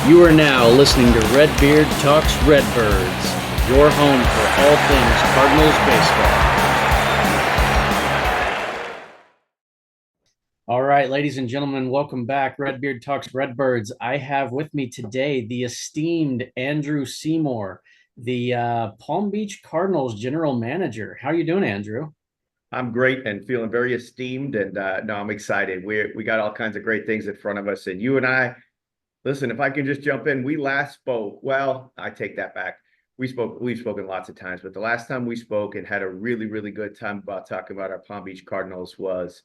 You are now listening to Redbeard Talks Redbirds, your home for all things Cardinals baseball. All right, ladies and gentlemen, welcome back. Redbeard Talks Redbirds. I have with me today the esteemed Andrew Seymour, the Palm Beach Cardinals general manager. How are you doing, Andrew? I'm great and feeling very esteemed, and no, I'm excited. We got all kinds of great things in front of us, and you and I, listen, if I can just jump in, we last spoke. Well, I take that back. We've spoken lots of times, but the last time we spoke and had a really, really good time about talking about our Palm Beach Cardinals was,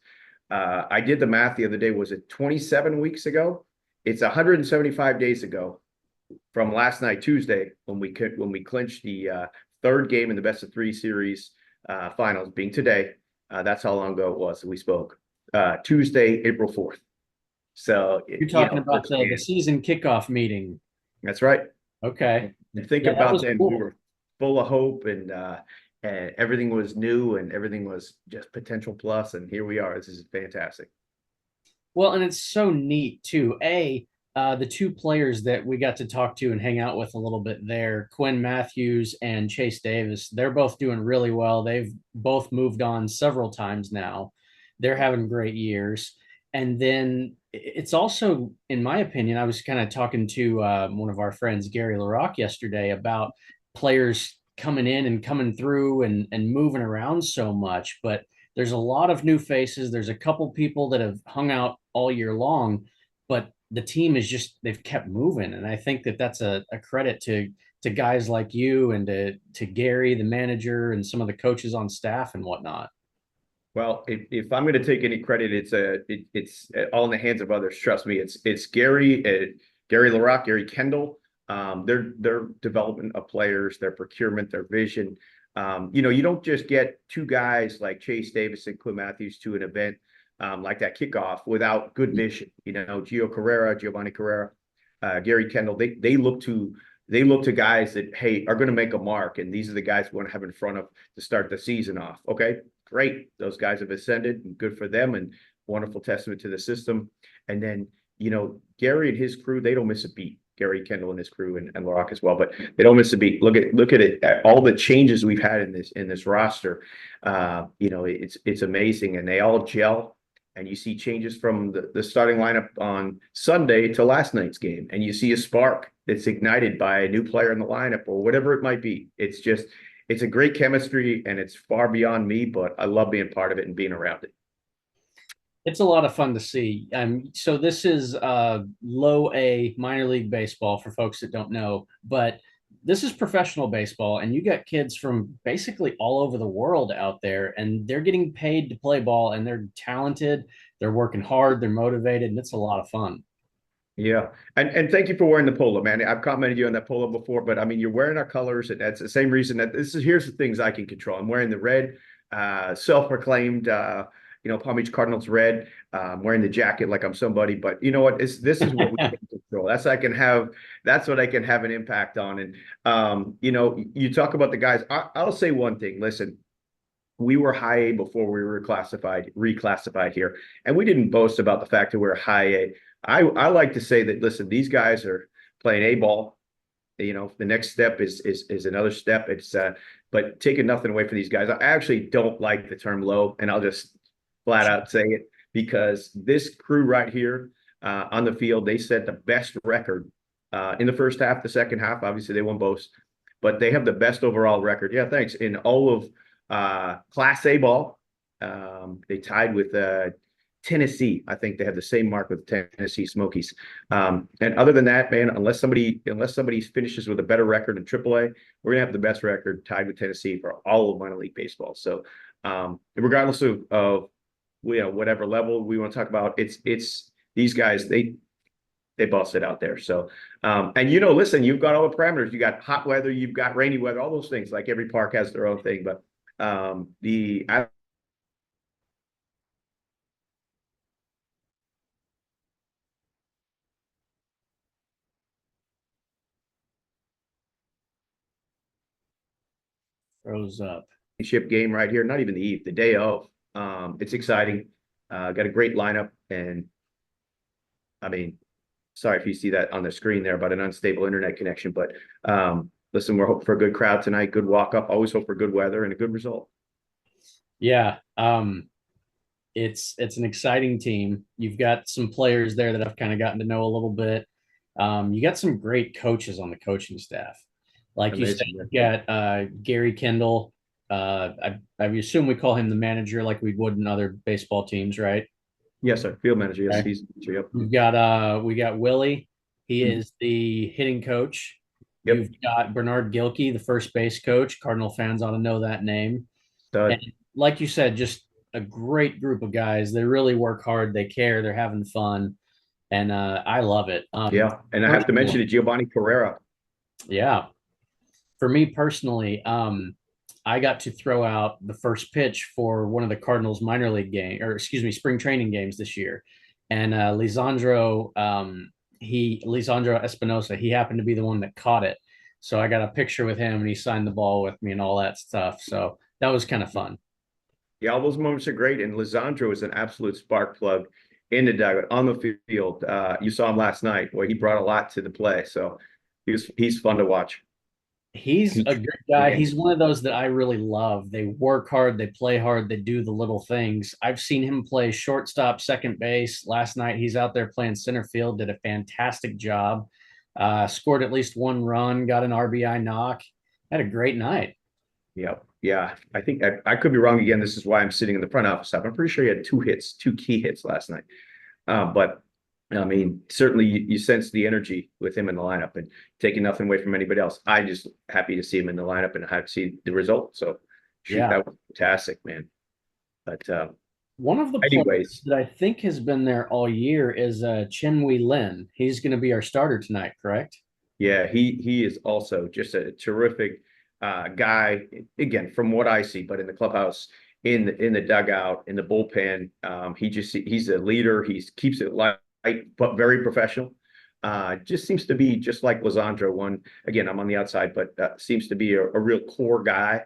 I did the math the other day. Was it 27 weeks ago? It's 175 days ago from last night, Tuesday, when we clinched the third game in the best of three series finals, being today. That's how long ago it was that we spoke. Tuesday, April 4th. So You're talking about the season kickoff meeting. That's right. Okay. And think about then, cool. We were full of hope, and everything was new and everything was just potential plus, and here we are. This is fantastic. Well, and it's so neat too. The two players that we got to talk to and hang out with a little bit there, Quinn Mathews and Chase Davis, they're both doing really well. They've both moved on several times now. They're having great years. And then it's also, in my opinion, I was kind of talking to one of our friends, Gary LaRocque, yesterday about players coming in and coming through and moving around so much. But there's a lot of new faces. There's a couple people that have hung out all year long, but the team is just they've kept moving, and I think that that's a credit to guys like you and to Gary, the manager, and some of the coaches on staff and whatnot. Well, if I'm going to take any credit, it's all in the hands of others. Trust me, it's Gary LaRocque, Gary Kendall, their development of players, their procurement, their vision. You don't just get two guys like Chase Davis and Quinn Mathews to an event like that kickoff without good vision. Giovanni Carrara, Gary Kendall, they look to guys that, hey, are going to make a mark, and these are the guys we want to have in front of to start the season off. Okay, great. Those guys have ascended, and good for them, and wonderful testament to the system. And then, Gary and his crew, they don't miss a beat. Gary Kendall and his crew, and LaRocque as well, but they don't miss a beat. Look at it, all the changes we've had in this roster. It's amazing, and they all gel. And you see changes from the starting lineup on Sunday to last night's game, and you see a spark that's ignited by a new player in the lineup or whatever it might be. It's a great chemistry, and it's far beyond me, but I love being part of it and being around it. It's a lot of fun to see. So this is low A minor league baseball for folks that don't know, but this is professional baseball, and you got kids from basically all over the world out there, and they're getting paid to play ball, and they're talented, they're working hard, they're motivated, and it's a lot of fun. Yeah. And thank you for wearing the polo, man. I've complimented you on that polo before, but I mean, you're wearing our colors, and that's the same reason that here's the things I can control. I'm wearing the red, self-proclaimed, Palm Beach Cardinals red. I'm wearing the jacket like I'm somebody, but you know what? This is what we can control. That's what I can have an impact on. And you talk about the guys. I'll say one thing. Listen, we were high A before we were reclassified here, and we didn't boast about the fact that we're high A. I like to say that, listen, these guys are playing A ball. The next step is another step. But taking nothing away from these guys. I actually don't like the term low, and I'll just flat out say it, because this crew right here on the field, they set the best record in the first half. The second half, obviously they won both, but they have the best overall record. Yeah, thanks. In all of Class A ball, they tied with Tennessee. I think they have the same mark with Tennessee Smokies. And other than that, man, unless somebody finishes with a better record in AAA, we're gonna have the best record, tied with Tennessee, for all of minor league baseball. So regardless of whatever level we want to talk about, it's these guys, they bust it out there. So and listen, you've got all the parameters. You got hot weather, you've got rainy weather, all those things. Like every park has their own thing, but the Froze up. championship game right here, not even the eve, the day of. It's exciting. Got a great lineup, and I mean, Sorry if you see that on the screen there about an unstable internet connection, but listen, we're hoping for a good crowd tonight, good walk up. Always hope for good weather and a good result. Yeah. It's an exciting team. You've got some players there that I've kind of gotten to know a little bit. You got some great coaches on the coaching staff. Like you said, Amazing. you got Gary Kendall. I assume we call him the manager like we would in other baseball teams, right? Yes, sir. Field manager. Yes, Okay. he's yep. We got Willi. He Mhm. is the hitting coach. Yep. You've got Bernard Gilkey, the first base coach. Cardinal fans ought to know that name. And Stud. like you said, just a great group of guys. They really work hard. They care. They're having fun, and I love it. Yeah. And I have to mention it, Giovanni Carrara. Yeah. For me personally, I got to throw out the first pitch for one of the Cardinals minor league game, or excuse me, spring training games this year, and Lizandro Espinoza, he happened to be the one that caught it. So I got a picture with him, and he signed the ball with me and all that stuff. So that was kind of fun. Yeah, all those moments are great. And Lizandro is an absolute spark plug in the dugout on the field. You saw him last night where he brought a lot to the play. So he's fun to watch. He's He, a good guy. He's one of those that I really love. They work hard, they play hard, they do the little things. I've seen him play shortstop, second base. Last night, he's out there playing center field, did a fantastic job. Scored at least one run, got an RBI knock. Had a great night. yeah, yeah. I think I could be wrong again. This is why I'm sitting in the front office. I'm pretty sure he had 2 hits, 2 key hits last night. But I mean, certainly you sense the energy with him in the lineup and taking nothing away from anybody else. I just happy to see him in the lineup and happy to see the result. So shoot, Yeah. that was fantastic, man. But One of the players anyways, that I think has been there all year is Chen-Wei Lin. He's going to be our starter tonight, correct? yeah, he is also just a terrific guy. Again, from what I see, but in the clubhouse, in the dugout, in the bullpen, he's a leader. He keeps it light, but very professional. Just seems to be just like Lizandro. One again, I'm on the outside, but seems to be a real core guy.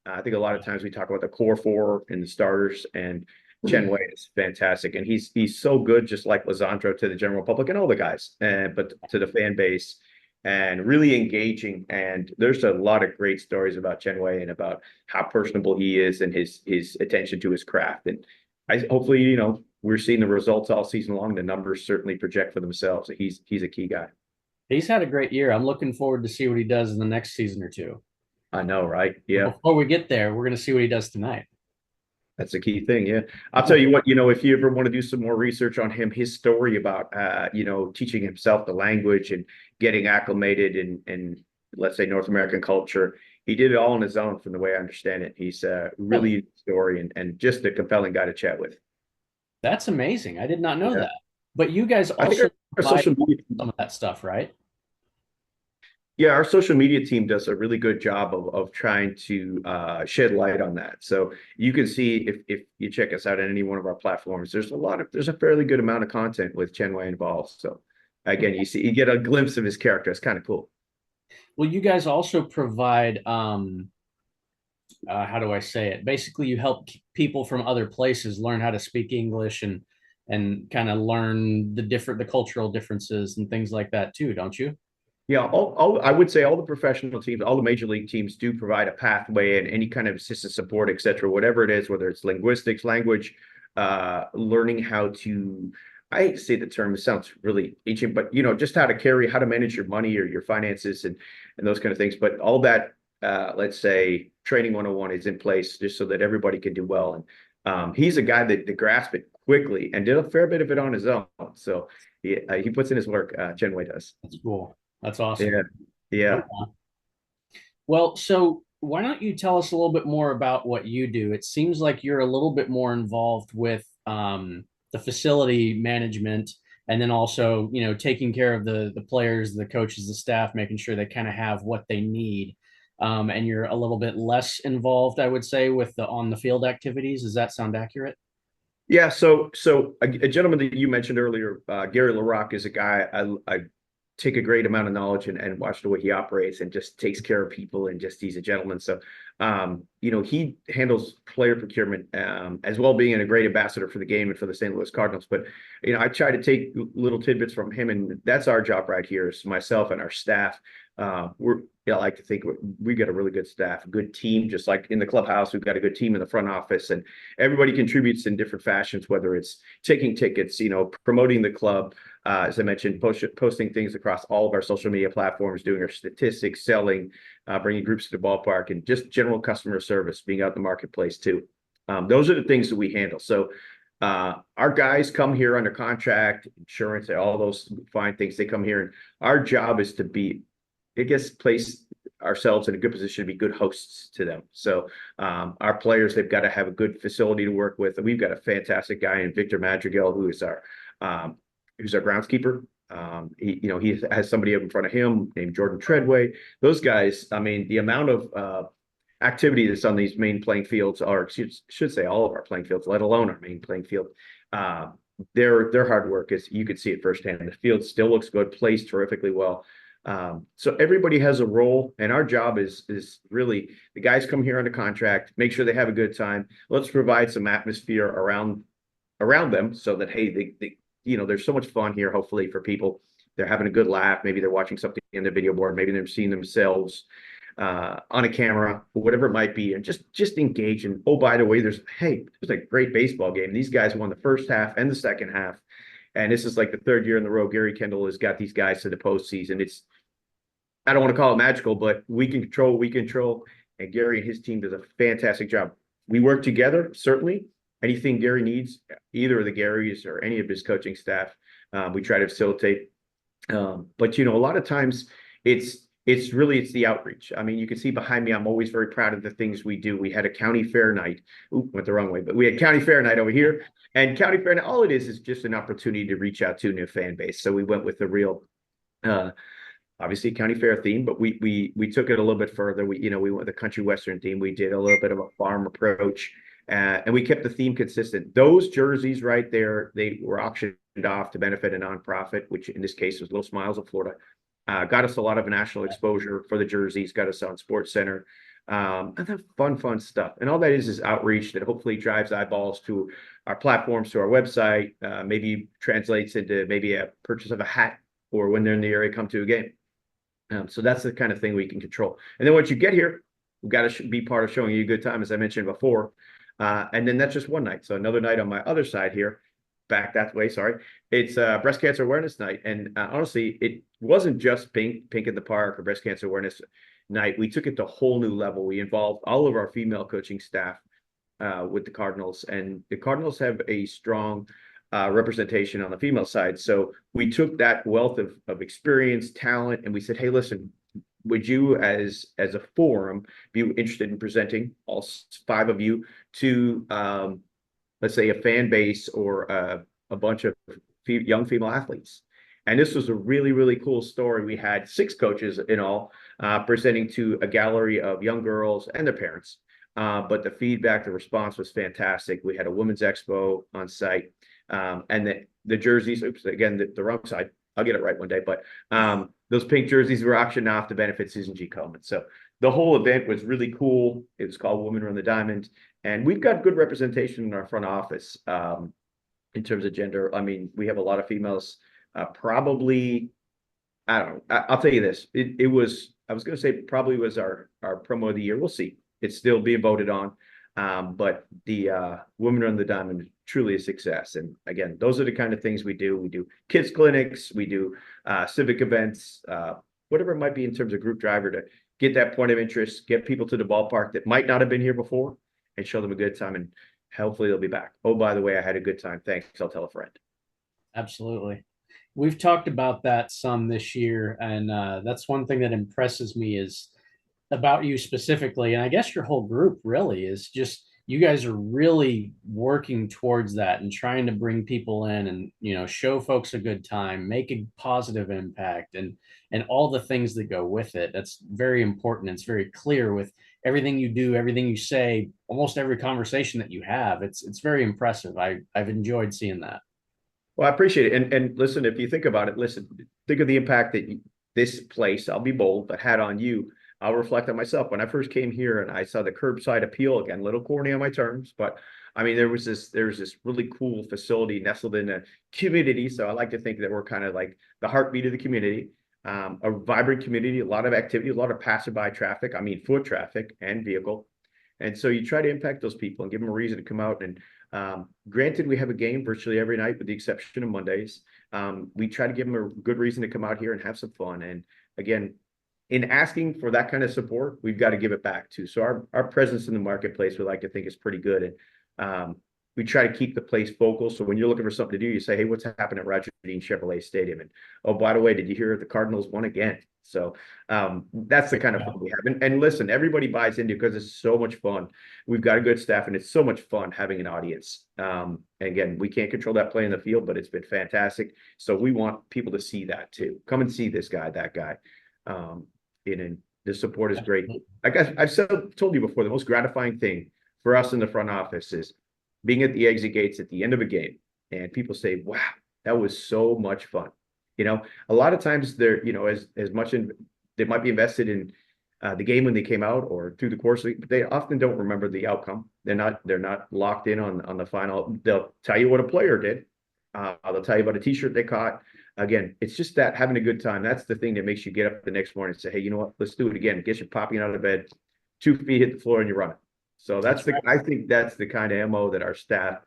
I think a lot of times we talk about the core four and the starters, and Chen-Wei is fantastic, and he's so good, just like Lizandro to the general public and all the guys, and but to the fan base, and really engaging. And there's a lot of great stories about Chen-Wei and about how personable he is and his attention to his craft. And hopefully, we're seeing the results all season long. The numbers certainly project for themselves. He's a key guy. He's had a great year. I'm looking forward to see what he does in the next season or two. I know, right? But Yeah. before we get there, we're going to see what he does tonight. That's the key thing. Yeah. I'll tell you what, if you ever want to do some more research on him, his story about, teaching himself the language and getting acclimated in, let's say, North American culture, he did it all on his own from the way I understand it. He's a really unique story and just a compelling guy to chat with. That's amazing. I did not know Yeah. that. But you guys I think also our social media, some of that stuff, right? yeah, our social media team does a really good job of trying to shed light on that. So you can see if you check us out on any one of our platforms, there's a fairly good amount of content with Chen-Wei involved. So again, you get a glimpse of his character. It's kind of cool. Well, you guys also provide how do I say it? Basically, you help people from other places learn how to speak English and kind of learn the cultural differences and things like that too, don't you? Yeah, I would say all the professional teams, all the major league teams do provide a pathway and any kind of assistance support, et cetera, whatever it is, whether it's linguistics, language, learning how to, I hate to say the term, it sounds really ancient, but just how to manage your money or your finances and those kind of things. But all that, let's say training 101 is in place just so that everybody can do well. And he's a guy that grasped it quickly and did a fair bit of it on his own. So he puts in his work, Chen-Wei does. That's cool. That's awesome. Yeah. Yeah. Okay. Well, so why don't you tell us a little bit more about what you do? It seems like you're a little bit more involved with the facility management and then also, taking care of the players, the coaches, the staff, making sure they kind of have what they need. And you're a little bit less involved, I would say, with the on the field activities. Does that sound accurate? Yeah. So a gentleman that you mentioned earlier, Gary LaRocque, is a guy I take a great amount of knowledge and watch the way he operates and just takes care of people and just he's a gentleman. So he handles player procurement as well, being a great ambassador for the game and for the St. Louis Cardinals. But I try to take little tidbits from him, and that's our job right here, is myself and our staff. I like to think we got a really good staff, a good team, just like in the clubhouse. We've got a good team in the front office, and everybody contributes in different fashions, whether it's taking tickets, promoting the club, as I mentioned, posting things across all of our social media platforms, doing our statistics, selling, bringing groups to the ballpark, and just general customer service, being out in the marketplace too. Those are the things that we handle. So our guys come here under contract, insurance, all those fine things. They come here, and our job is to place ourselves in a good position to be good hosts to them. So our players, they've got to have a good facility to work with. And we've got a fantastic guy in Victor Madrigal, who's our groundskeeper. He has somebody up in front of him named Jordan Treadway. Those guys, I mean, the amount of activity that's on these main playing fields, or should say all of our playing fields, let alone our main playing field, their hard work is, you could see it firsthand. The field still looks good, plays terrifically well. So everybody has a role, and our job is really, the guys come here under contract, make sure they have a good time. Let's provide some atmosphere around them so that, hey, there's so much fun here, hopefully, for people. They're having a good laugh. Maybe they're watching something in the video board. Maybe they're seeing themselves on a camera, whatever it might be, and just engage. And oh, by the way, there's a great baseball game. These guys won the first half and the second half, and this is like the third year in a row Gary Kendall has got these guys to the postseason. I don't want to call it magical, but we can control what we control, and Gary and his team does a fantastic job. We work together, certainly. Anything Gary needs, either of the Garys or any of his coaching staff, we try to facilitate. But a lot of times it's the outreach. I mean, you can see behind me, I'm always very proud of the things we do. We had a county fair night. Ooh, went the wrong way, but we had county fair night over here. And county fair night, all it is just an opportunity to reach out to a new fan base. So we went with the real, obviously county fair theme, but we took it a little bit further. We went with the country western theme. We did a little bit of a farm approach, and we kept the theme consistent. Those jerseys right there, they were auctioned off to benefit a nonprofit, which in this case was Little Smiles of Florida. Got us a lot of national exposure for the jerseys, got us on Sports Center, and then fun stuff. And all that is outreach that hopefully drives eyeballs to our platforms, to our website, maybe translates into maybe a purchase of a hat, or when they're in the area, come to a game. So that's the kind of thing we can control. And then once you get here, we've got to be part of showing you a good time, as I mentioned before. And then that's just one night. So another night on my other side here, back that way, sorry. It's Breast Cancer Awareness Night. And honestly, it wasn't just pink in the park or Breast Cancer Awareness Night. We took it to a whole new level. We involved all of our female coaching staff with the Cardinals. And the Cardinals have a strong representation on the female side. So we took that wealth of experience, talent, and we said, hey, listen, would you as a forum be interested in presenting all 5 of you to let's say a fan base or a bunch of young female athletes? And this was a really, really cool story. We had 6 coaches in all presenting to a gallery of young girls and their parents. But the feedback, the response was fantastic. We had a women's expo on site. And the jerseys, again, the wrong side, I'll get it right one day, but those pink jerseys were auctioned off to benefit Susan G. Komen. So the whole event was really cool. It was called Women Run the Diamond, and we've got good representation in our front office in terms of gender. I mean, we have a lot of females, probably, I don't know, I'll tell you this, it was, I was going to say probably was our promo of the year. We'll see. It's still being voted on. But the Women Run the Diamond, truly a success. And again, those are the kind of things we do. We do kids clinics, we do civic events, whatever it might be in terms of group driver, to get that point of interest, get people to the ballpark that might not have been here before, and show them a good time, and hopefully they'll be back. Oh, by the way, I had a good time. Thanks. I'll tell a friend. Absolutely. We've talked about that some this year, and that's one thing that impresses me is about you specifically, and I guess your whole group really, is just you guys are really working towards that and trying to bring people in and show folks a good time, make a positive impact, and all the things that go with it. That's very important. It's very clear with everything you do, everything you say, almost every conversation that you have. It's very impressive. I've enjoyed seeing that. Well, I appreciate it. And listen, if you think about it, listen, think of the impact that this place, I'll be bold, but had on you. I'll reflect on myself. When I first came here and I saw the curbside appeal, again, a little corny on my terms, but I mean, there's this really cool facility nestled in a community. So I like to think that we're kind of like the heartbeat of the community, a vibrant community, a lot of activity, a lot of passerby traffic. I mean, foot traffic and vehicle. And so you try to impact those people and give them a reason to come out. And granted, we have a game virtually every night with the exception of Mondays. We try to give them a good reason to come out here and have some fun. And again, in asking for that kind of support, we've got to give it back too. So our presence in the marketplace, we like to think is pretty good. And we try to keep the place focal. So when you're looking for something to do, you say, hey, what's happening at Roger Dean Chevrolet Stadium? And oh, by the way, did you hear the Cardinals won again? So that's the kind of fun we have. And listen, everybody buys into it because it's so much fun. We've got a good staff and it's so much fun having an audience. And again, we can't control that play in the field, but it's been fantastic. So we want people to see that too. Come and see this guy, that guy. And the support is great. Like I've told you before, the most gratifying thing for us in the front office is being at the exit gates at the end of a game. And people say, wow, that was so much fun. You know, a lot of times they're, you know, as much in they might be invested in the game when they came out or through the course of it, but they often don't remember the outcome. They're not locked in on the final. They'll tell you what a player did. They'll tell you about a t-shirt they caught. Again, it's just that having a good time. That's the thing that makes you get up the next morning and say, hey, you know what? Let's do it again. Get you popping out of bed, 2 feet hit the floor and you're running. So I think that's the kind of MO that our staff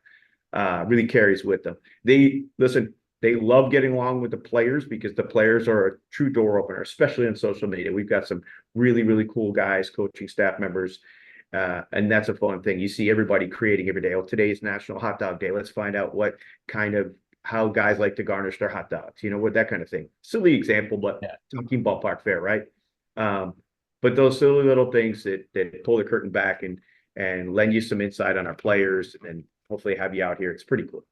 really carries with them. They love getting along with the players because the players are a true door opener, especially on social media. We've got some really, really cool guys, coaching staff members, and that's a fun thing. You see everybody creating every day. Oh, today's National Hot Dog Day. Let's find out how guys like to garnish their hot dogs, you know, with that kind of thing. Silly example, but talking ballpark fair, right? But those silly little things that pull the curtain back and lend you some insight on our players and hopefully have you out here. It's pretty cool.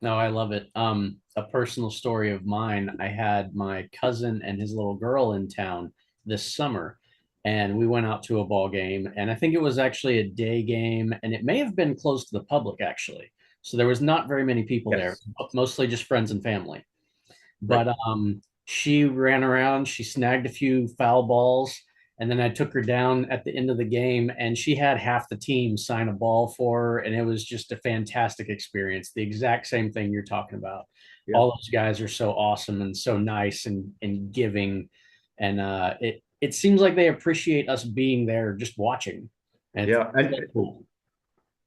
No, I love it. A personal story of mine, I had my cousin and his little girl in town this summer, and we went out to a ball game, and I think it was actually a day game, and it may have been closed to the public actually. So there was not very many people there, Yes. mostly just friends and family. Right. But she ran around, she snagged a few foul balls, and then I took her down at the end of the game, and she had half the team sign a ball for her, and it was just a fantastic experience. The exact same thing you're talking about. Yeah. All those guys are so awesome and so nice and giving, and it seems like they appreciate us being there, just watching. And Yeah. And cool.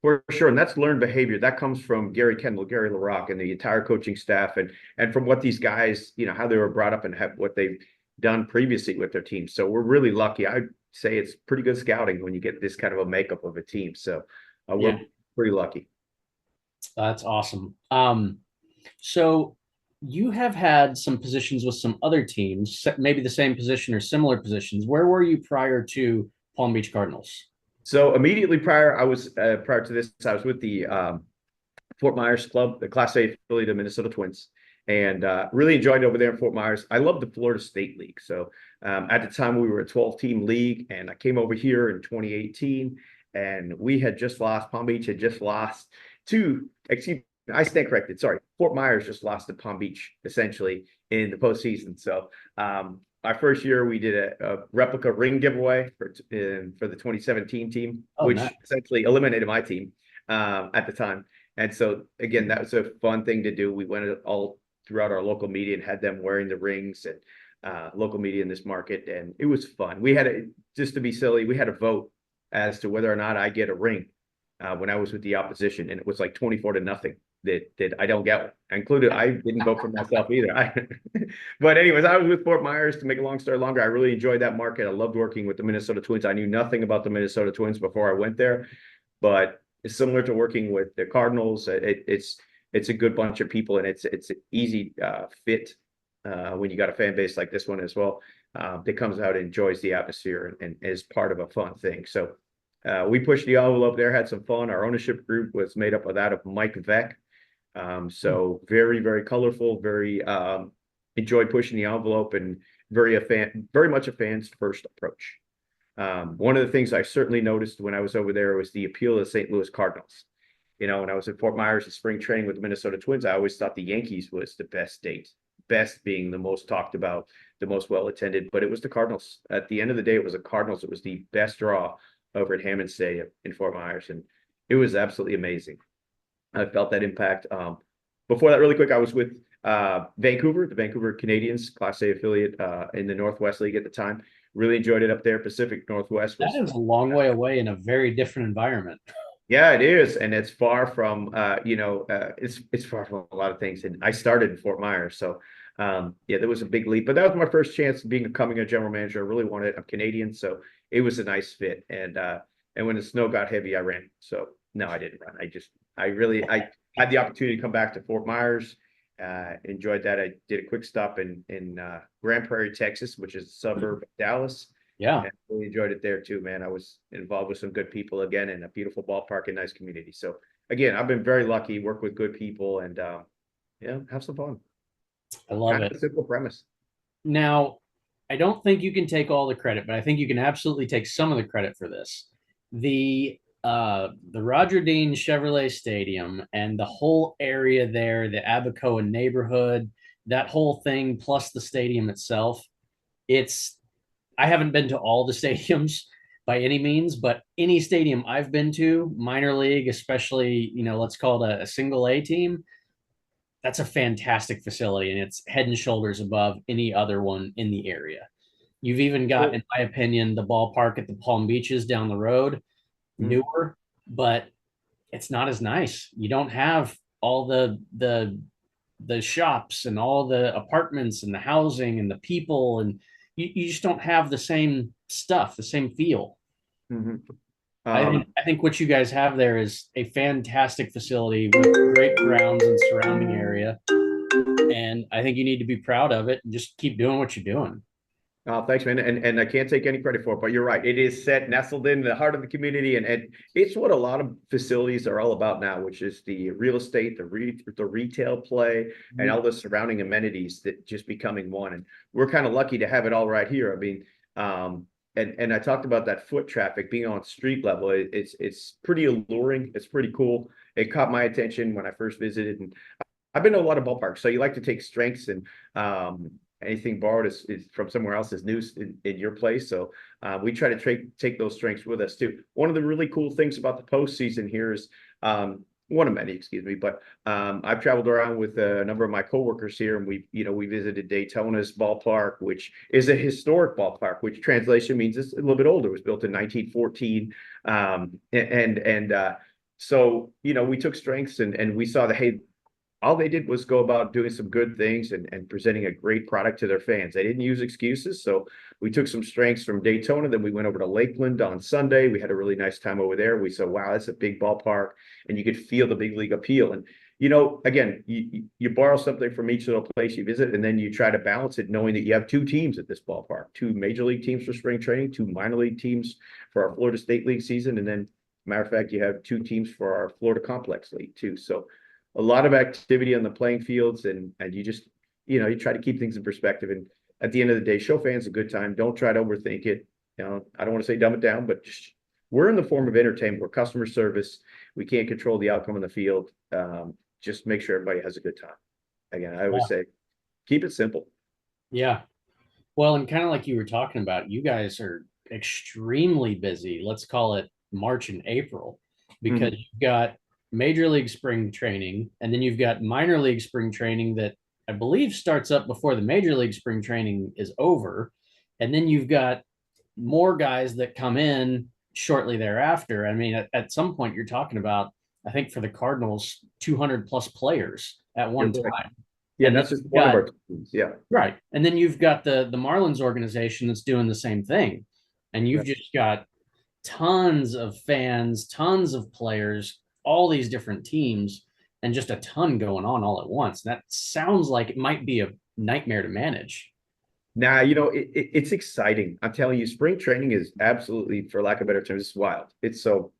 for sure. And that's learned behavior. That comes from Gary Kendall, Gary LaRocque, and the entire coaching staff, and from what these guys, you know, how they were brought up and what they've done previously with their team. So we're really lucky. I'd say it's pretty good scouting when you get this kind of a makeup of a team. So we're pretty lucky. That's awesome. So you have had some positions with some other teams, maybe the same position or similar positions. Where were you prior to Palm Beach Cardinals? So immediately prior, prior to this, I was with the Fort Myers club, the Class A affiliate of Minnesota Twins, and really enjoyed it over there in Fort Myers. I love the Florida State League. So at the time, we were a 12-team league, and I came over here in 2018, and we had just lost. Palm Beach had just lost to, excuse me, I stand corrected. Sorry, Fort Myers just lost to Palm Beach essentially in the postseason. So our first year, we did a replica ring giveaway for the 2017 team, which nice. essentially eliminated my team at the time. And so, again, that was a fun thing to do. We went all throughout our local media and had them wearing the rings and local media in this market. And it was fun. We had just to be silly, we had a vote as to whether or not I get a ring when I was with the opposition. And it was like 24-0 that I don't get one. I didn't vote for myself either. But anyways, I was with Fort Myers. To make a long story longer, I really enjoyed that market. I loved working with the Minnesota Twins. I knew nothing about the Minnesota Twins before I went there, but it's similar to working with the Cardinals. It's a good bunch of people, and it's an easy fit when you got a fan base like this one as well. That comes out and enjoys the atmosphere and is part of a fun thing. So we pushed the envelope there, had some fun. Our ownership group was made up of that of Mike Veck. So very, very colorful, very enjoyed pushing the envelope, and very much a fan's first approach. One of the things I certainly noticed when I was over there was the appeal of the St. Louis Cardinals. when I was in Fort Myers in spring training with the Minnesota Twins, I always thought the Yankees was the best date, best being the most talked about, the most well attended, but it was the Cardinals. At the end of the day, it was the Cardinals. It was the best draw over at Hammond Stadium in Fort Myers, and it was absolutely amazing. I felt that impact. Before that, really quick, I was with Vancouver, the Vancouver Canadians, Class A affiliate in the Northwest League at the time. Really enjoyed it up there. Pacific Northwest That was, is a long way away in a very different environment. yeah, it is, and it's far from it's far from a lot of things. And I started in Fort Myers, so yeah, there was a big leap. But that was my first chance of becoming a general manager. I really wanted. I'm Canadian, so it was a nice fit. And when the snow got heavy, I ran. So no, I didn't run. I had the opportunity to come back to Fort Myers. Enjoyed that. I did a quick stop in Grand Prairie, Texas, which is a suburb of Dallas. Yeah. And really enjoyed it there too, man. I was involved with some good people again in a beautiful ballpark and nice community. So again, I've been very lucky, work with good people, and have some fun. I love Kind it. of a simple premise. Now, I don't think you can take all the credit, but I think you can absolutely take some of the credit for this. The Roger Dean Chevrolet Stadium and the whole area there, the Abacoa neighborhood, that whole thing, plus the stadium itself. It's I haven't been to all the stadiums by any means, but any stadium I've been to, minor league, especially, let's call it a single A team, that's a fantastic facility and it's head and shoulders above any other one in the area. You've even got, in my opinion, the ballpark at the Palm Beaches down the road, newer, but it's not as nice. You don't have all the shops and all the apartments and the housing and the people, and you just don't have the same stuff, the same feel. Mhm. I think what you guys have there is a fantastic facility with great grounds and surrounding area. And I think you need to be proud of it and just keep doing what you're doing. Thanks, man. And I can't take any credit for it, but you're right. It is set, nestled in the heart of the community, and it's what a lot of facilities are all about now, which is the real estate, the retail play, and all the surrounding amenities that just becoming one. And we're kind of lucky to have it all right here. I mean, and I talked about that foot traffic being on street level. It's pretty alluring. It's pretty cool. It caught my attention when I first visited, and I've been to a lot of ballparks. So you like to take strengths and anything borrowed is from somewhere else is new in your place. So we try to take those strengths with us too. One of the really cool things about the postseason here is one of many, excuse me, but I've traveled around with a number of my coworkers here, and we visited Daytona's ballpark, which is a historic ballpark, which translation means it's a little bit older. It was built in 1914, so we took strengths and we saw that, hey, all they did was go about doing some good things and presenting a great product to their fans. They didn't use excuses. So we took some strengths from Daytona. Then we went over to Lakeland on Sunday. We had a really nice time over there. We said, wow, that's a big ballpark. And you could feel the big league appeal. And, again, you borrow something from each little place you visit, and then you try to balance it, knowing that you have two teams at this ballpark, two major league teams for spring training, two minor league teams for our Florida State League season. And then, matter of fact, you have two teams for our Florida Complex League too. So a lot of activity on the playing fields, and you just, you try to keep things in perspective. And at the end of the day, show fans a good time. Don't try to overthink it. I don't want to say dumb it down, but we're in the form of entertainment. We're customer service. We can't control the outcome on the field. Just make sure everybody has a good time. Again, I always say, keep it simple. Yeah. Well, and kind of like you were talking about, you guys are extremely busy. Let's call it March and April, because you've got major league spring training, and then you've got minor league spring training that I believe starts up before the major league spring training is over. And then you've got more guys that come in shortly thereafter. I mean, at some point you're talking about, I think for the Cardinals, 200 plus players at one time. Yeah, and that's just one of our teams. Yeah. Right. And then you've got the Marlins organization that's doing the same thing. And you've just got tons of fans, tons of players, all these different teams, and just a ton going on all at once. That sounds like it might be a nightmare to manage. Nah, it's exciting. I'm telling you, spring training is absolutely, for lack of better terms, it's wild. It's so,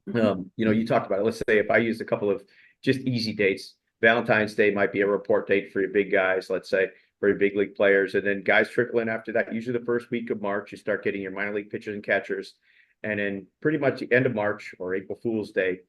you talked about it. Let's say if I use a couple of just easy dates, Valentine's Day might be a report date for your big guys, let's say, for your big league players. And then guys trickle in after that. Usually the first week of March, you start getting your minor league pitchers and catchers. And then pretty much the end of March or April Fool's Day,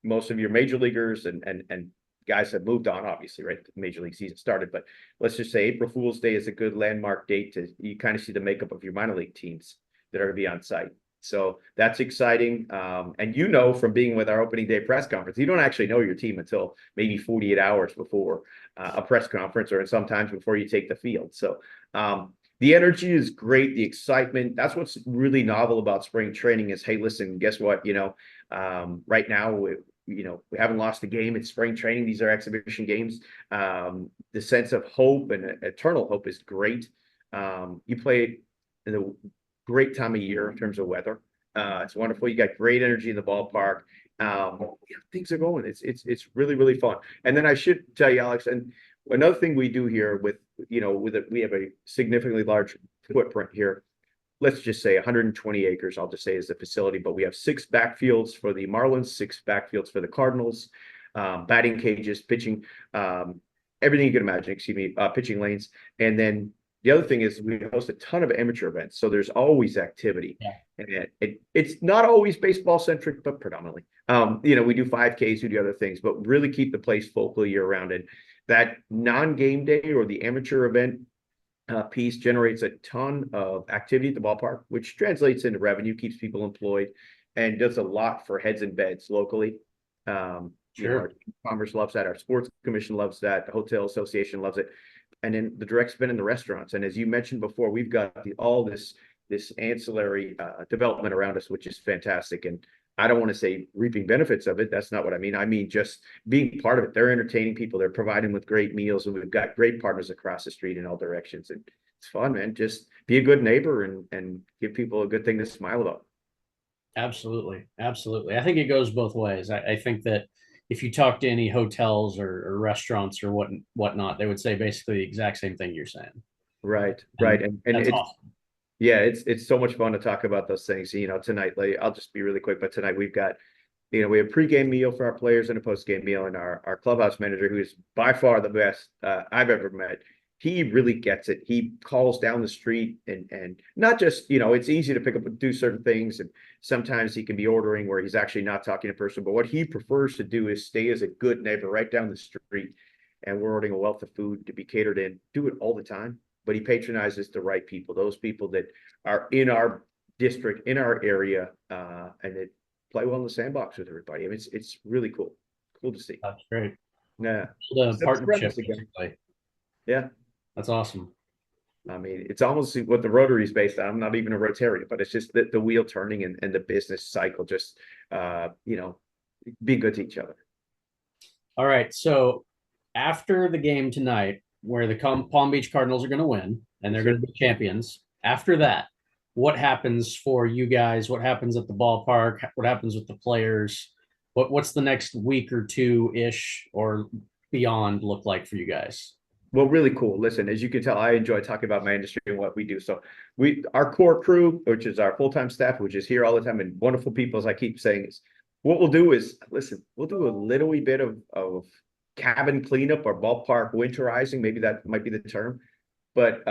most of your major leaguers and guys have moved on, obviously, right? The major league season started, but let's just say April Fool's Day is a good landmark date to you kind of see the makeup of your minor league teams that are going to be on site. So that's exciting. And from being with our opening day press conference, you don't actually know your team until maybe 48 hours before a press conference, or sometimes before you take the field. So the energy is great. The excitement, that's what's really novel about spring training is, hey, listen, guess what? Right now we haven't lost a game. It's spring training. These are exhibition games. The sense of hope and eternal hope is great. You play in a great time of year in terms of weather. It's wonderful. You got great energy in the ballpark. Things are going. It's really, really fun. And then I should tell you, Alex, and another thing we do here we have a significantly large footprint here. Let's just say 120 acres, I'll just say, is the facility, but we have 6 backfields for the Marlins, 6 backfields for the Cardinals, batting cages, pitching, everything you can imagine, pitching lanes. And then the other thing is we host a ton of amateur events, so there's always activity. Yeah. And it's not always baseball centric, but predominantly. We do 5Ks, we do other things, but really keep the place full year round. And that non-game day or the amateur event piece generates a ton of activity at the ballpark, which translates into revenue, keeps people employed, and does a lot for heads and beds locally. Sure. Our Commerce loves that. Our Sports Commission loves that. The Hotel Association loves it. And then the direct spend in the restaurants. And as you mentioned before, we've got all this ancillary development around us, which is fantastic. And I don't want to say reaping benefits of it. That's not what I mean. I mean, just being part of it. They're entertaining people. They're providing with great meals, and we've got great partners across the street in all directions. And it's fun, man. Just be a good neighbor and give people a good thing to smile about. Absolutely. Absolutely. I think it goes both ways. I think that if you talk to any hotels or restaurants or whatnot, they would say basically the exact same thing you're saying. Right. And that's it's awesome. yeah, it's so much fun to talk about those things. Tonight, I'll just be really quick, but tonight we've got, we have a pregame meal for our players and a postgame meal, and our clubhouse manager, who is by far the best I've ever met. He really gets it. He calls down the street and not just, it's easy to pick up and do certain things. And sometimes he can be ordering where he's actually not talking to a person, but what he prefers to do is stay as a good neighbor right down the street. And we're ordering a wealth of food to be catered in, do it all the time. But he patronizes the right people, those people that are in our district, in our area, and that play well in the sandbox with everybody. I mean, it's really cool to see. That's great. Yeah. The partnership, basically. Yeah. That's awesome. I mean, it's almost what the Rotary is based on. I'm not even a Rotarian, but it's just the wheel turning and the business cycle, just, be good to each other. All right. So after the game tonight, where the Palm Beach Cardinals are going to win and they're going to be champions, after that, what happens for you guys? What happens at the ballpark? What happens with the players? What's the next week or two-ish or beyond look like for you guys? Well, really cool. Listen, as you can tell, I enjoy talking about my industry and what we do. So our core crew, which is our full-time staff, which is here all the time, and wonderful people, as I keep saying, is what we'll do is, listen, we'll do a little wee bit of cabin cleanup or ballpark winterizing. Maybe that might be the term, but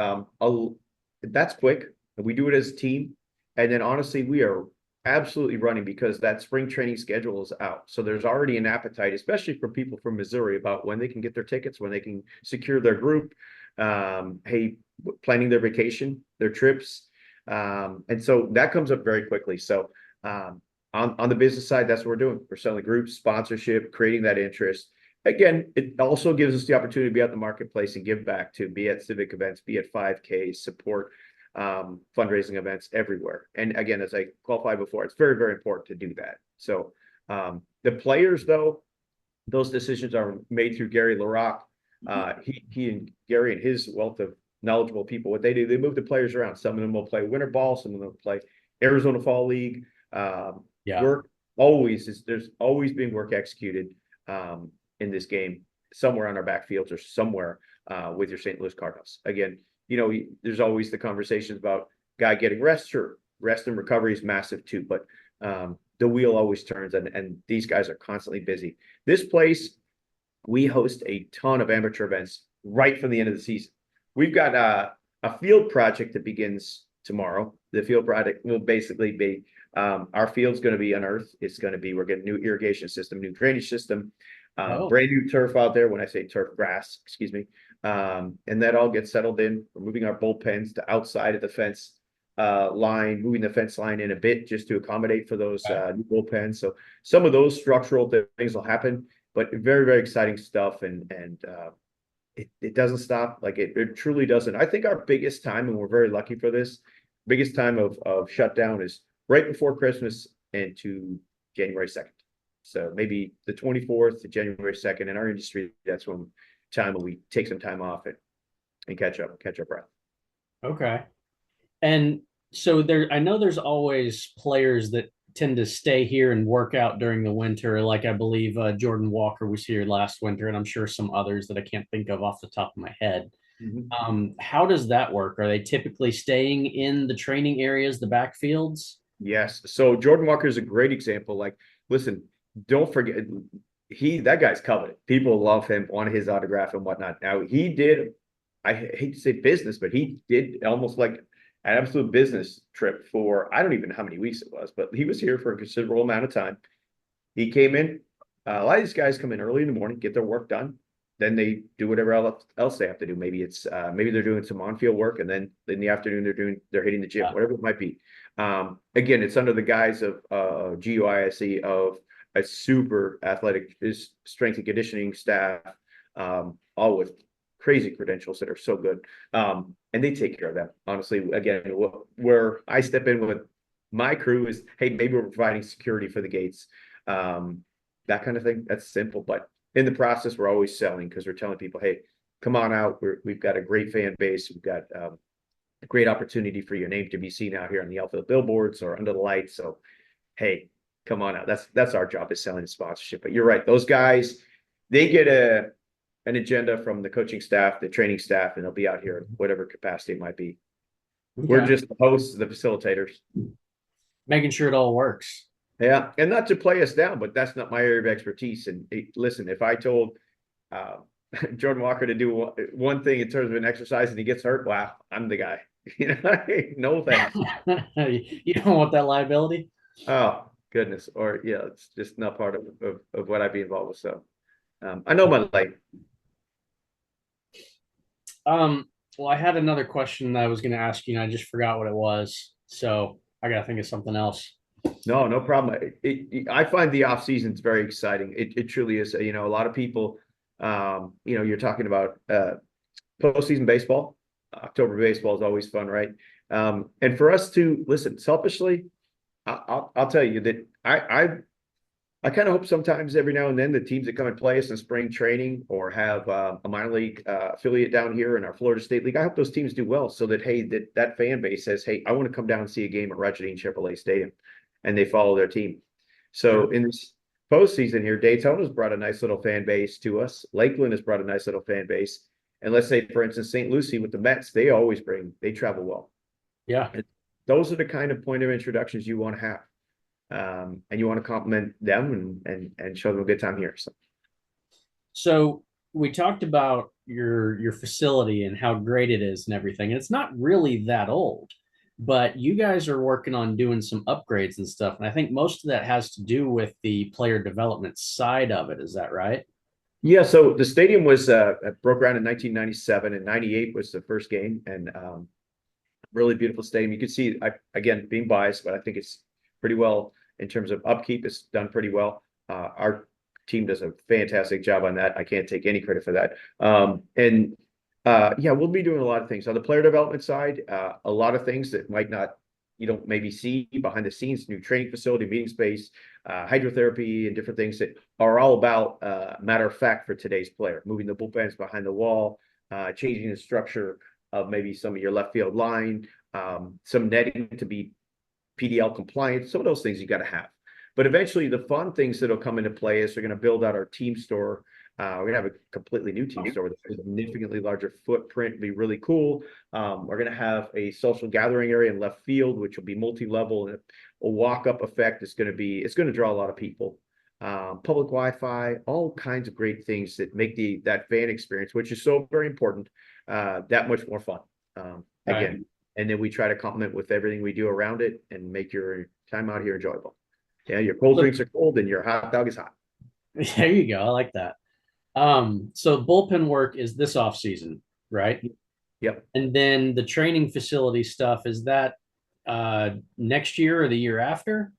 that's quick. We do it as a team. And then honestly, we are absolutely running because that spring training schedule is out. So there's already an appetite, especially for people from Missouri, about when they can get their tickets, when they can secure their group, planning their vacation, their trips. And so that comes up very quickly. So on the business side, that's what we're doing. We're selling groups, sponsorship, creating that interest. Again, it also gives us the opportunity to be out in the marketplace and give back, to be at civic events, be at 5Ks, support fundraising events everywhere. And again, as I qualified before, it's very, very important to do that. So the players, though, those decisions are made through Gary LaRocque. He and Gary and his wealth of knowledgeable people, what they do, they move the players around. Some of them will play winter ball, some of them will play Arizona Fall League. Work there's always been work executed in this game somewhere on our backfields or somewhere with your St. Louis Cardinals. Again, there's always the conversations about guy getting rest. Sure, rest and recovery is massive too, but the wheel always turns, and these guys are constantly busy. This place, we host a ton of amateur events right from the end of the season. We've got a field project that begins tomorrow. The field product will basically be our field's going to be unearthed. It's going to be, we're getting new irrigation system, new drainage system, brand new turf out there. When I say turf, grass, excuse me. And that all gets settled in. We're moving our bullpens to outside of the fence line, moving the fence line in a bit just to accommodate for those new bullpens. So some of those structural things will happen, but very, very exciting stuff. And it doesn't stop. Like it truly doesn't. I think our biggest time, and we're very lucky for this, biggest time of shutdown is right before Christmas and to January 2nd. So maybe the 24th to January 2nd in our industry, that's when we take some time off and catch our breath. Okay. And so I know there's always players that tend to stay here and work out during the winter. Like I believe Jordan Walker was here last winter, and I'm sure some others that I can't think of off the top of my head. How does that work? Are they typically staying in the training areas, the backfields? Yes. So Jordan Walker is a great example. Like, listen, don't forget, that guy's coveted. People love him, want his autograph and whatnot. Now he did, I hate to say business, but he did almost like an absolute business trip for, I don't even know how many weeks it was, but he was here for a considerable amount of time. He came in, a lot of these guys come in early in the morning, get their work done. Then they do whatever else they have to do. Maybe it's maybe they're doing some on-field work, and then in the afternoon they're hitting the gym, whatever it might be. Again, it's under the guise of GUISE of a super athletic strength and conditioning staff, all with crazy credentials that are so good. And they take care of them. Honestly, again, where I step in with my crew is, hey, maybe we're providing security for the gates, that kind of thing. That's simple, but in the process, we're always selling because we're telling people, hey, come on out. We've got a great fan base. We've got a great opportunity for your name to be seen out here on the outfield billboards or under the lights. So, hey, come on out. That's our job, is selling the sponsorship. But you're right. Those guys, they get an agenda from the coaching staff, the training staff, and they'll be out here in whatever capacity it might be. Okay. We're just the hosts, the facilitators. Making sure it all works. Yeah, and not to play us down, but that's not my area of expertise. And listen, if I told Jordan Walker to do one thing in terms of an exercise and he gets hurt, wow, I'm the guy. No thanks. You don't want that liability? Oh, goodness. Or, yeah, it's just not part of what I'd be involved with. So I know my life. Well, I had another question that I was going to ask you, and I just forgot what it was. So I got to think of something else. No problem. I find the off season is very exciting. It truly is. A lot of people, you're talking about postseason baseball. October baseball is always fun, right? And for us to listen, selfishly, I'll tell you that I kind of hope sometimes every now and then the teams that come and play us in spring training or have a minor league affiliate down here in our Florida State League, I hope those teams do well so that, hey, that fan base says, hey, I want to come down and see a game at Ratchet Chevrolet Stadium, and they follow their team. So in this postseason here, Daytona's brought a nice little fan base to us. Lakeland has brought a nice little fan base. And let's say, for instance, St. Lucie with the Mets, they travel well. Yeah. And those are the kind of point of introductions you want to have. And you want to compliment them and show them a good time here. So we talked about your facility and how great it is and everything. And it's not really that old, but you guys are working on doing some upgrades and stuff. And I think most of that has to do with the player development side of it. Is that right? Yeah. So the stadium was broke ground in 1997, and 98 was the first game, and really beautiful stadium. You can see, again, being biased, but I think it's pretty well in terms of upkeep. It's done pretty well. Our team does a fantastic job on that. I can't take any credit for that. Yeah, we'll be doing a lot of things on the player development side. A lot of things that you don't maybe see behind the scenes, new training facility, meeting space, hydrotherapy, and different things that are all about matter of fact for today's player, moving the bullpens behind the wall, changing the structure of maybe some of your left field line, some netting to be PDL compliant. Some of those things you got to have. But eventually the fun things that'll come into play is we're going to build out our team store. We're going to have a completely new team store with a significantly larger footprint. It'll be really cool. We're going to have a social gathering area in left field, which will be multi-level, and a walk-up effect. It's going to draw a lot of people. Public Wi-Fi, all kinds of great things that make that fan experience, which is so very important, that much more fun. Again, and then we try to complement with everything we do around it and make your time out here enjoyable. Yeah, your cold drinks are cold and your hot dog is hot. There you go. I like that. So bullpen work is this off season, right? Yep. And then the training facility stuff, is that next year or the year after?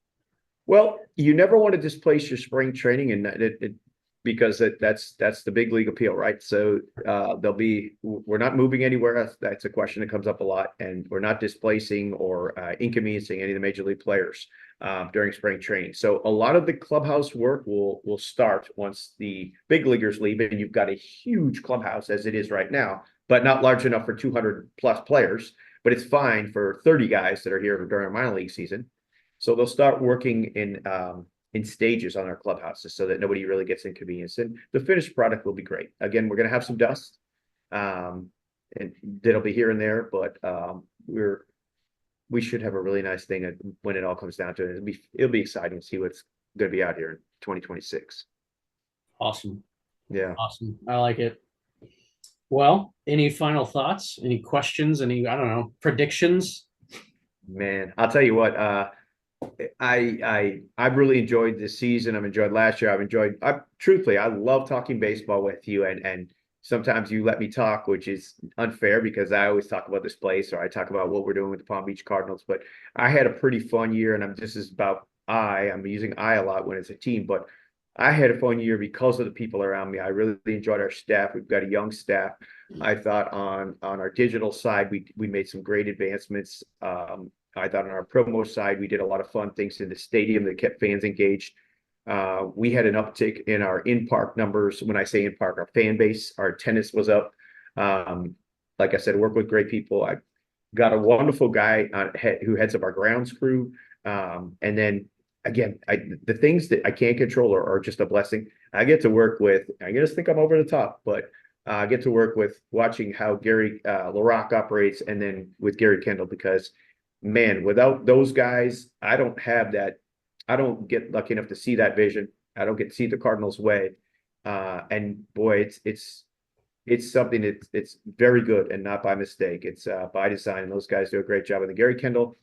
Well, you never want to displace your spring training, and because that's the big league appeal, right? So we're not moving anywhere. That's a question that comes up a lot, and we're not displacing or inconveniencing any of the major league players during spring training. So a lot of the clubhouse work will start once the big leaguers leave, and you've got a huge clubhouse as it is right now, but not large enough for 200 plus players. But it's fine for 30 guys that are here during our minor league season. So they'll start working in stages on our clubhouses so that nobody really gets inconvenienced. And the finished product will be great. Again, we're going to have some dust, and that'll be here and there, but we should have a really nice thing when it all comes down to it. It'll be exciting to see what's going to be out here in 2026. Awesome. Yeah. Awesome. I like it. Well, any final thoughts? Any questions? Any, I don't know, predictions? Man, I'll tell you what, I've really enjoyed this season. I've enjoyed last year. Truthfully, I love talking baseball with you, and sometimes you let me talk, which is unfair because I always talk about this place or I talk about what we're doing with the Palm Beach Cardinals. But I had a pretty fun year, and I'm using I a lot when it's a team, but I had a fun year because of the people around me. I really enjoyed our staff. We've got a young staff. I thought on our digital side, we made some great advancements. I thought on our promo side, we did a lot of fun things in the stadium that kept fans engaged. We had an uptick in our in-park numbers. When I say in-park, our fan base, our attendance was up. Like I said, work with great people. I got a wonderful guy who heads up our grounds crew. And then again, the things that I can't control are just a blessing. I get to work with, I just think I'm over the top, but I get to work with watching how Gary LaRocque operates, and then with Gary Kendall, because man, without those guys, I don't have that. I don't get lucky enough to see that vision. I don't get to see the Cardinals way. And boy, it's something it's very good and not by mistake. It's by design, and those guys do a great job. And the Gary Kendall,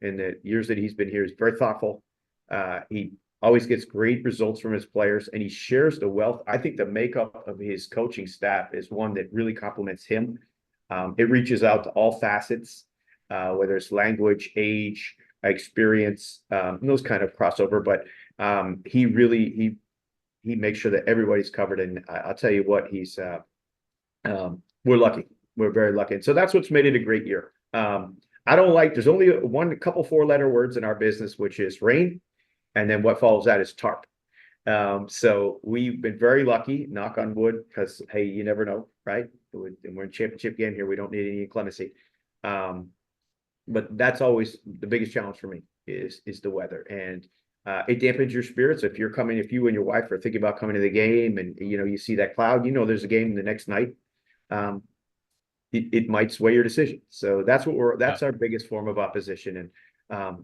in the years that he's been here, is very thoughtful. He always gets great results from his players, and he shares the wealth. I think the makeup of his coaching staff is one that really complements him. It reaches out to all facets, whether it's language, age, experience, those kind of crossover. But he makes sure that everybody's covered. And I'll tell you what, we're lucky. We're very lucky. And so that's what's made it a great year. There's only a couple 4-letter words in our business, which is rain. And then what follows that is tarp. So we've been very lucky, knock on wood, because, hey, you never know, right? And we're in championship game here. We don't need any inclemency. But that's always the biggest challenge for me is the weather. And it dampens your spirits. If you and your wife are thinking about coming to the game and, you see that cloud, there's a game the next night. It might sway your decision. So that's our biggest form of opposition. And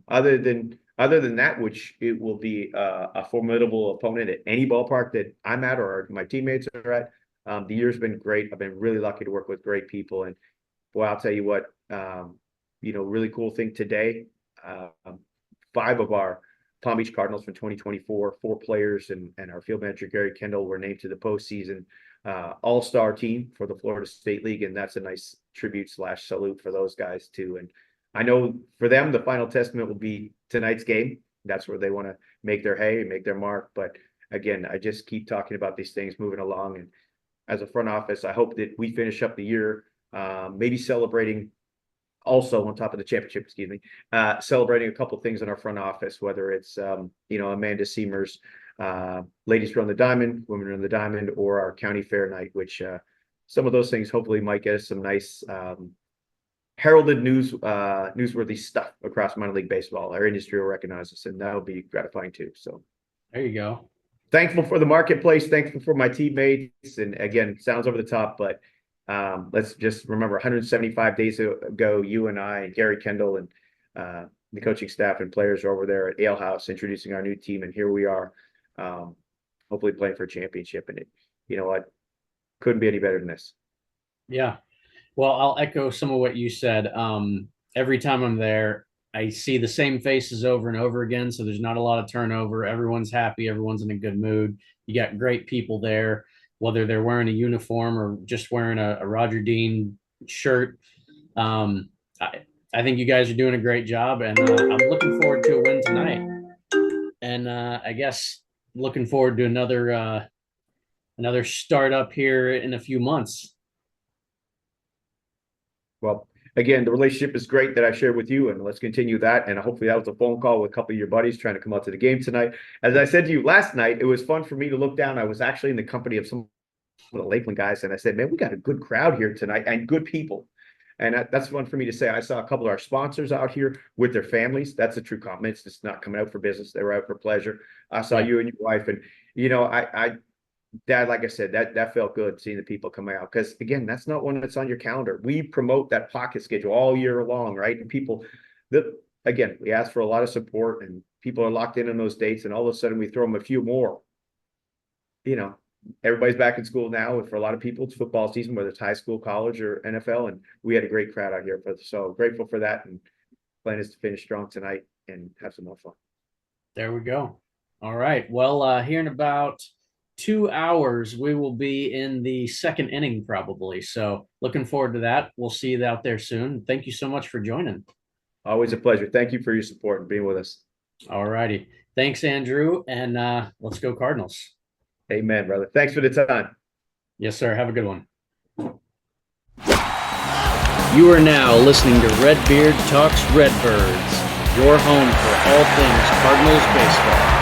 other than that, which it will be a formidable opponent at any ballpark that I'm at or my teammates are at. The year's been great. I've been really lucky to work with great people. And boy, I'll tell you what, really cool thing today. 5 of our Palm Beach Cardinals from 2024, 4 players and our field manager, Gary Kendall, were named to the postseason all-star team for the Florida State League. And that's a nice tribute/salute for those guys too. And I know for them, the final testament will be tonight's game. That's where they want to make their hay and make their mark. But again, I just keep talking about these things moving along. And as a front office, I hope that we finish up the year, maybe celebrating also on top of the championship, celebrating a couple things in our front office, whether it's, Amanda Seymour's Ladies Run the Diamond, Women Run the Diamond, or our county fair night, which some of those things hopefully might get us some nice heralded newsworthy stuff across minor league baseball. Our industry will recognize us, and that'll be gratifying too. So there you go. Thankful for the marketplace, thankful for my teammates. And again, sounds over the top, but let's just remember 175 days ago, you and I and Gary Kendall and the coaching staff and players are over there at Ale House introducing our new team. And here we are, hopefully playing for a championship. And you know what? Couldn't be any better than this. Yeah. Well, I'll echo some of what you said. every time I'm there, I see the same faces over and over again. So there's not a lot of turnover. Everyone's happy. Everyone's in a good mood. You got great people there, whether they're wearing a uniform or just wearing a Roger Dean shirt. Um, I think you guys are doing a great job, and I'm looking forward to a win tonight. And I guess looking forward to another startup here in a few months. Well, again, the relationship is great that I shared with you, and let's continue that. And hopefully that was a phone call with a couple of your buddies trying to come out to the game tonight. As I said to you last night, it was fun for me to look down. I was actually in the company of some of the Lakeland guys, and I said, man, we got a good crowd here tonight and good people. And that's fun for me to say. I saw a couple of our sponsors out here with their families. That's a true compliment. It's just not coming out for business. They were out for pleasure. I saw you and your wife, and Dad, like I said, that felt good seeing the people come out, because again, that's not one that's on your calendar. We promote that pocket schedule all year long, right? And people again, we ask for a lot of support, and people are locked in on those dates, and all of a sudden we throw them a few more. Everybody's back in school now, and for a lot of people, it's football season, whether it's high school, college, or NFL. And we had a great crowd out here, so grateful for that. And plan is to finish strong tonight and have some more fun. There we go. All right. Well, here in about 2 hours, we will be in the second inning probably. So looking forward to that. We'll see you out there soon. Thank you so much for joining. Always a pleasure. Thank you for your support and being with us. All righty. Thanks, Andrew. And let's go Cardinals. Amen, brother. Thanks for the time. Yes, sir. Have a good one. You are now listening to Redbeard Talks Redbirds, your home for all things Cardinals baseball.